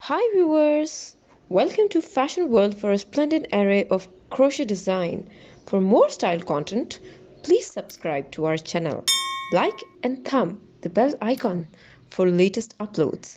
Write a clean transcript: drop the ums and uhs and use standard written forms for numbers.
Hi viewers! Welcome to Fashion World for a splendid array of crochet design. For more style content, please subscribe to our channel. Like and thumb the bell icon for latest uploads.